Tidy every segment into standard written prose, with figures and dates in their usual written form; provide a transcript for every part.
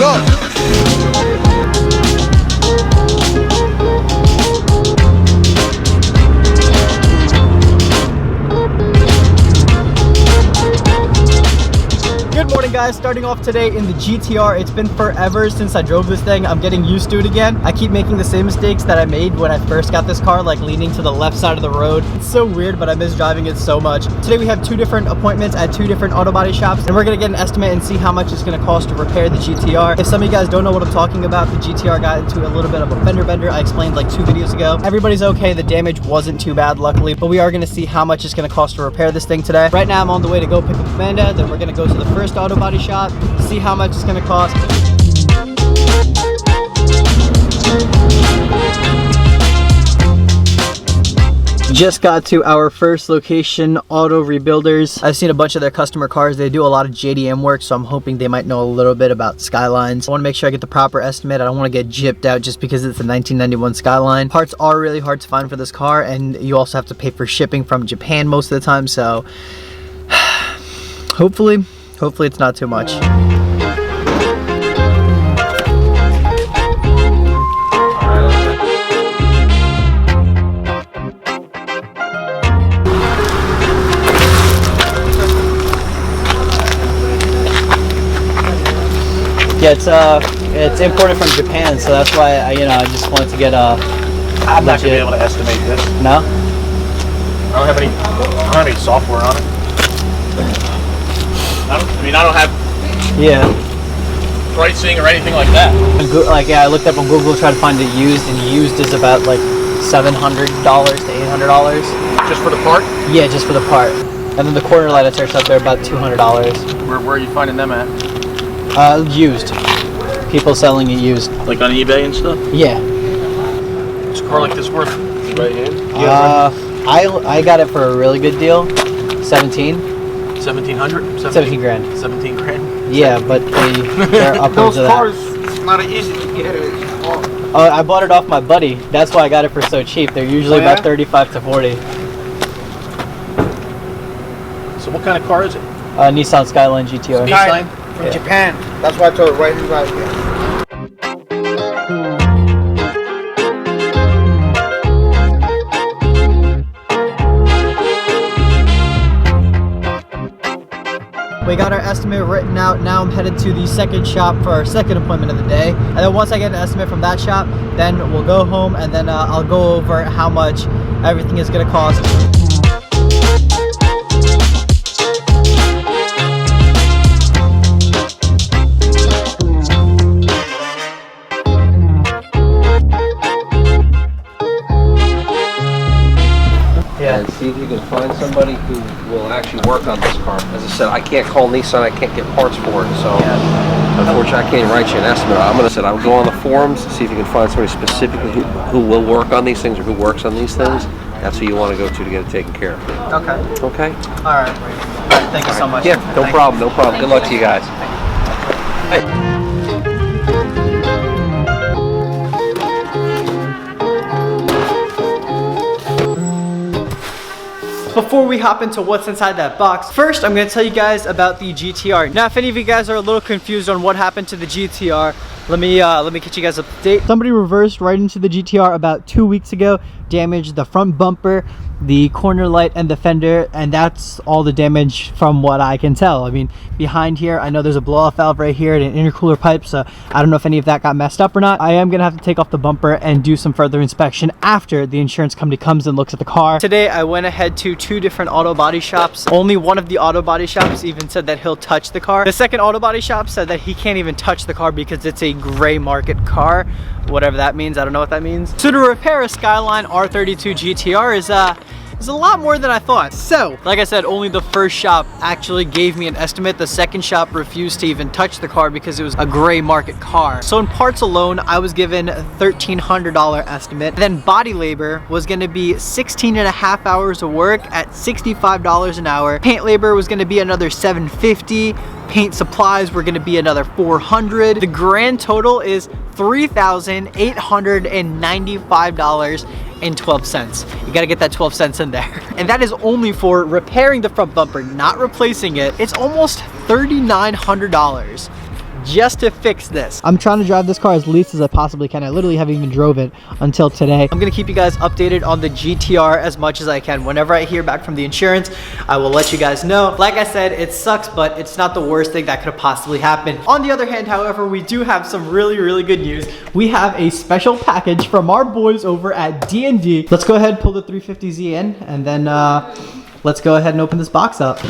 Good morning, guys. Starting off today in the GTR. It's been forever since I drove this thing. I'm getting used to it again. I keep making the same mistakes that I made when I first got this car, like leaning to the left side of the road. It's so weird, but I miss driving it so much. Today we have two different appointments at two different auto body shops, and we're gonna get an estimate and see how much it's gonna cost to repair the GTR. If some of you guys don't know what I'm talking about, the GTR got into a little bit of a fender bender. I explained like 2 videos ago. Everybody's okay. The damage wasn't too bad, luckily, but we are gonna see how much it's gonna cost to repair this thing today. Right now I'm on the way to go pick up Amanda. Then we're gonna go to the first auto body shop, see how much it's gonna cost. Just got to our first location, Auto Rebuilders. I've seen a bunch of their customer cars. They do a lot of JDM work, so I'm hoping they might know a little bit about Skylines. I want to make sure I get the proper estimate. I don't want to get gypped out just because it's a 1991 Skyline. Parts are really hard to find for this car, and you also have to pay for shipping from Japan most of the time, so hopefully it's not too much. Yeah, it's imported from Japan, so that's why I just wanted to get a. I'm not gonna be able to estimate this. No. I don't have any software on it. I don't have pricing or anything like that. I looked up on Google, tried to find it used, and used is about like $700 to $800. Just for the part? Yeah, just for the part. And then the corner light I searched up there about $200. Where are you finding them at? Used. People selling it used. Like on eBay and stuff? Yeah. What's a car like this worth? Right hand? I got it for a really good deal. 1700? 17 grand. 17 grand? Yeah, but they're upwards of that. Those cars, it's not easy to get it. Oh, I bought it off my buddy. That's why I got it for so cheap. They're usually about 35 to 40. So what kind of car is it? Nissan Skyline GTR. Nissan? From Japan. That's why I told it right here. We got our estimate written out. Now I'm headed to the second shop for our second appointment of the day. And then once I get an estimate from that shop, then we'll go home and then I'll go over how much everything is gonna cost. And see if you can find somebody who will actually work on this car. As I said, I can't call Nissan, I can't get parts for it, so unfortunately I can't write you an estimate. I'll go on the forums, see if you can find somebody specifically who will work on these things or who works on these things. That's who you want to go to get it taken care of. Okay. Okay? All right. Thank you so much. Yeah, no problem. Good luck to you guys. Hey. Before we hop into what's inside that box, first I'm going to tell you guys about the GTR. Now, if any of you guys are a little confused on what happened to the GTR, let me get you guys up to date. Somebody reversed right into the GTR about 2 weeks ago, damaged the front bumper, the corner light, and the fender, and that's all the damage from what I can tell. I mean, behind here, I know there's a blow-off valve right here and an intercooler pipe, so I don't know if any of that got messed up or not. I am gonna have to take off the bumper and do some further inspection after the insurance company comes and looks at the car. Today, I went ahead to 2 different auto body shops. Only one of the auto body shops even said that he'll touch the car. The second auto body shop said that he can't even touch the car because it's a gray market car. Whatever that means, I don't know what that means. So to repair a Skyline R32 GTR is a lot more than I thought. So, like I said, only the first shop actually gave me an estimate. The second shop refused to even touch the car because it was a gray market car. So in parts alone, I was given a $1,300 estimate. Then body labor was gonna be 16 and a half hours of work at $65 an hour. Paint labor was gonna be another $750. Paint supplies were gonna be another $400. The grand total is $3,895.12. You gotta get that 12 cents in there. And that is only for repairing the front bumper, not replacing it. It's almost $3,900 just to fix this. I'm trying to drive this car as least as I possibly can. I literally haven't even drove it until today. I'm gonna keep you guys updated on the GTR as much as I can. Whenever I hear back from the insurance, I will let you guys know. Like I said, it sucks, but it's not the worst thing that could have possibly happened. On the other hand, however, we do have some really good news. We have a special package from our boys over at D&D. Let's go ahead and pull the 350Z in, and then let's go ahead and open this box up.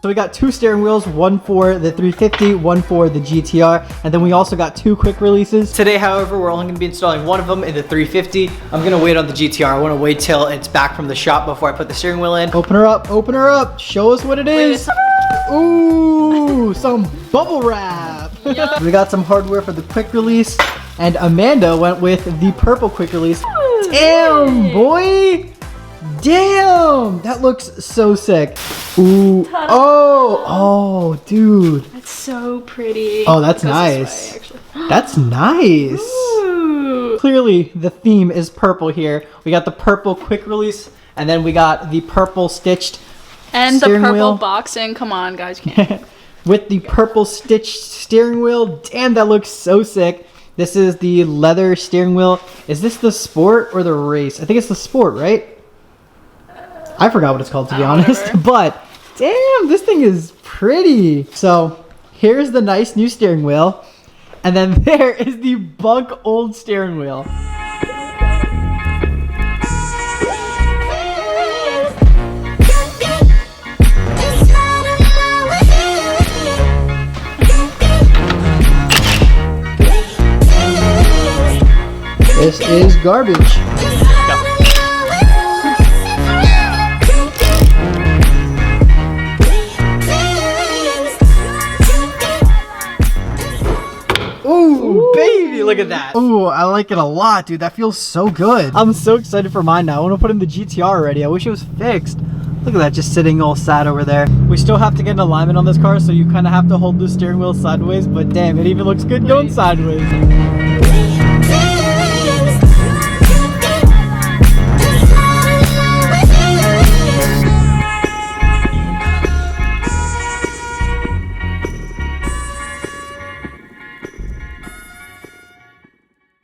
So we got 2 steering wheels, one for the 350, one for the GTR, and then we also got 2 quick releases. Today, however, we're only gonna be installing one of them in the 350. I'm gonna wait on the GTR. I wanna wait till it's back from the shop before I put the steering wheel in. Open her up, show us what it is. Ooh, some bubble wrap. Yep. We got some hardware for the quick release, and Amanda went with the purple quick release. Damn, boy. Damn, that looks so sick. Ooh, oh, dude. That's so pretty. Oh, that's nice. That's nice. Ooh. Clearly, the theme is purple here. We got the purple quick release, and then we got the purple stitched and the purple wheel. boxing. Come on, guys, can't. With the purple stitched steering wheel. Damn, that looks so sick. This is the leather steering wheel. Is this the sport or the race? I think it's the sport, right? I forgot what it's called, to be honest, but damn, this thing is pretty. So here's the nice new steering wheel, and then there is the bunk old steering wheel. This is garbage. Ooh, baby, look at that. Ooh, I like it a lot, dude. That feels so good. I'm so excited for mine now. I want to put in the GTR already. I wish it was fixed. Look at that, just sitting all sad over there. We still have to get an alignment on this car, so you kind of have to hold the steering wheel sideways, but damn, it even looks good going sideways.